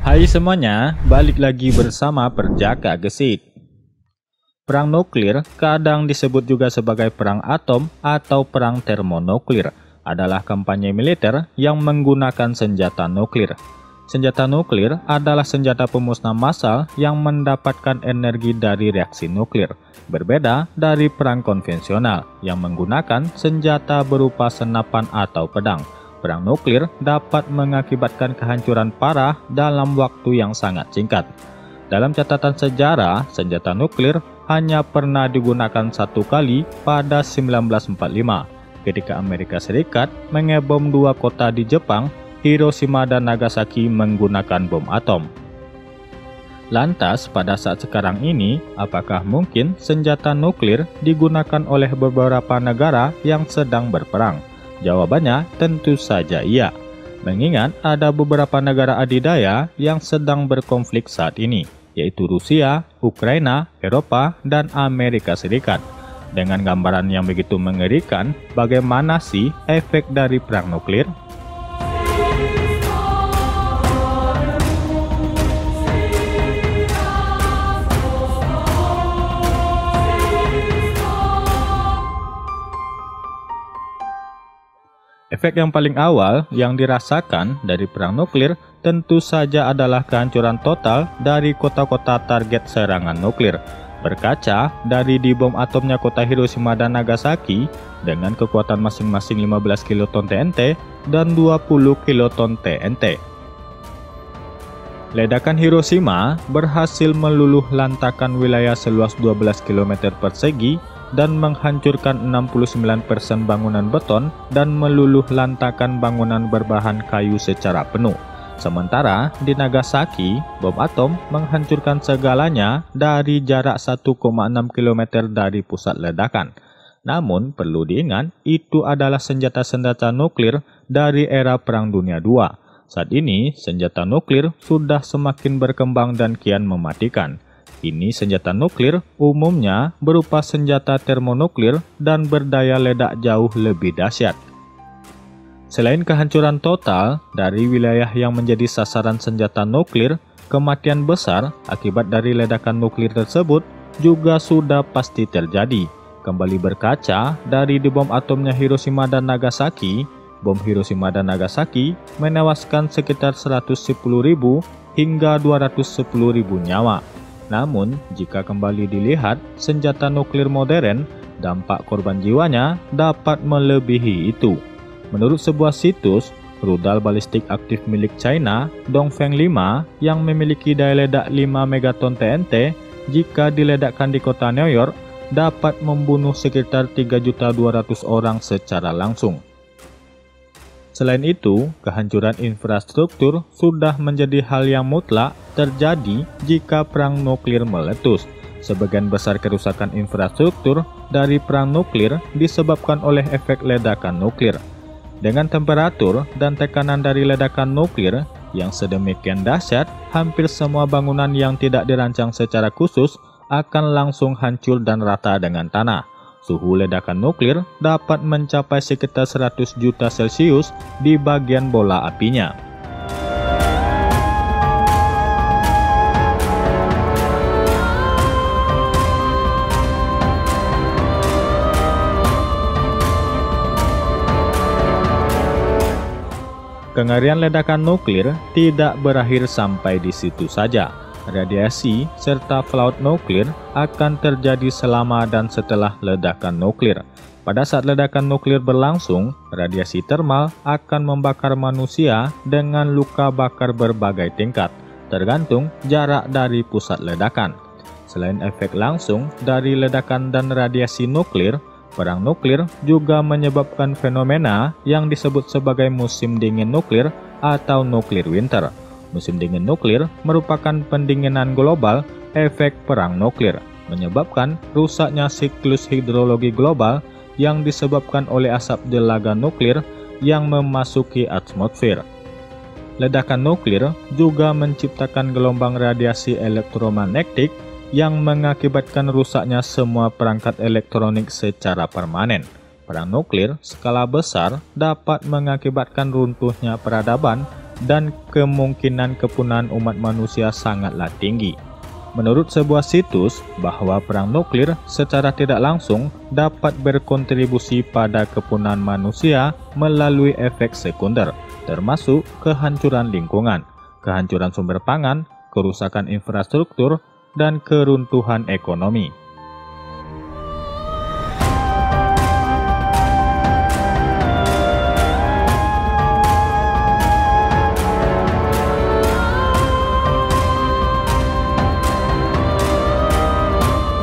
Hai semuanya, balik lagi bersama Perjaka Gesit. Perang nuklir, kadang disebut juga sebagai perang atom atau perang termonuklir, adalah kampanye militer yang menggunakan senjata nuklir. Senjata nuklir adalah senjata pemusnah massal yang mendapatkan energi dari reaksi nuklir, berbeda dari perang konvensional yang menggunakan senjata berupa senapan atau pedang. Perang nuklir dapat mengakibatkan kehancuran parah dalam waktu yang sangat singkat. Dalam catatan sejarah, senjata nuklir hanya pernah digunakan satu kali pada 1945 ketika Amerika Serikat mengebom dua kota di Jepang, Hiroshima dan Nagasaki menggunakan bom atom. Lantas, pada saat sekarang ini, apakah mungkin senjata nuklir digunakan oleh beberapa negara yang sedang berperang? Jawabannya tentu saja iya, mengingat ada beberapa negara adidaya yang sedang berkonflik saat ini, yaitu Rusia, Ukraina, Eropa, dan Amerika Serikat. Dengan gambaran yang begitu mengerikan, bagaimana sih efek dari perang nuklir? Efek yang paling awal yang dirasakan dari perang nuklir tentu saja adalah kehancuran total dari kota-kota target serangan nuklir. Berkaca dari dibom atomnya kota Hiroshima dan Nagasaki dengan kekuatan masing-masing 15 kiloton TNT dan 20 kiloton TNT. Ledakan Hiroshima berhasil meluluh lantakan wilayah seluas 12 km persegi dan menghancurkan 69% bangunan beton dan meluluh lantakan bangunan berbahan kayu secara penuh. Sementara di Nagasaki, bom atom menghancurkan segalanya dari jarak 1,6 km dari pusat ledakan. Namun, perlu diingat, itu adalah senjata-senjata nuklir dari era Perang Dunia II. Saat ini, senjata nuklir sudah semakin berkembang dan kian mematikan. Ini senjata nuklir umumnya berupa senjata termonuklir dan berdaya ledak jauh lebih dahsyat. Selain kehancuran total dari wilayah yang menjadi sasaran senjata nuklir, kematian besar akibat dari ledakan nuklir tersebut juga sudah pasti terjadi. Kembali berkaca dari bom atomnya Hiroshima dan Nagasaki, bom Hiroshima dan Nagasaki menewaskan sekitar 110.000 hingga 210.000 nyawa. Namun, jika kembali dilihat senjata nuklir modern, dampak korban jiwanya dapat melebihi itu. Menurut sebuah situs, rudal balistik aktif milik China, Dongfeng 5, yang memiliki daya ledak 5 megaton TNT, jika diledakkan di kota New York, dapat membunuh sekitar 3.200.000 orang secara langsung. Selain itu, kehancuran infrastruktur sudah menjadi hal yang mutlak terjadi jika perang nuklir meletus. Sebagian besar kerusakan infrastruktur dari perang nuklir disebabkan oleh efek ledakan nuklir. Dengan temperatur dan tekanan dari ledakan nuklir yang sedemikian dahsyat, hampir semua bangunan yang tidak dirancang secara khusus akan langsung hancur dan rata dengan tanah. Suhu ledakan nuklir dapat mencapai sekitar 100 juta Celcius di bagian bola apinya. Kengerian ledakan nuklir tidak berakhir sampai di situ saja. Radiasi serta fallout nuklir akan terjadi selama dan setelah ledakan nuklir. Pada saat ledakan nuklir berlangsung, radiasi termal akan membakar manusia dengan luka bakar berbagai tingkat, tergantung jarak dari pusat ledakan. Selain efek langsung dari ledakan dan radiasi nuklir, perang nuklir juga menyebabkan fenomena yang disebut sebagai musim dingin nuklir atau nuclear winter. Musim dingin nuklir merupakan pendinginan global efek perang nuklir, menyebabkan rusaknya siklus hidrologi global yang disebabkan oleh asap jelaga nuklir yang memasuki atmosfer. Ledakan nuklir juga menciptakan gelombang radiasi elektromagnetik yang mengakibatkan rusaknya semua perangkat elektronik secara permanen. Perang nuklir skala besar dapat mengakibatkan runtuhnya peradaban dan kemungkinan kepunahan umat manusia sangatlah tinggi. Menurut sebuah situs, bahwa perang nuklir secara tidak langsung dapat berkontribusi pada kepunahan manusia melalui efek sekunder, termasuk kehancuran lingkungan, kehancuran sumber pangan, kerusakan infrastruktur, dan keruntuhan ekonomi.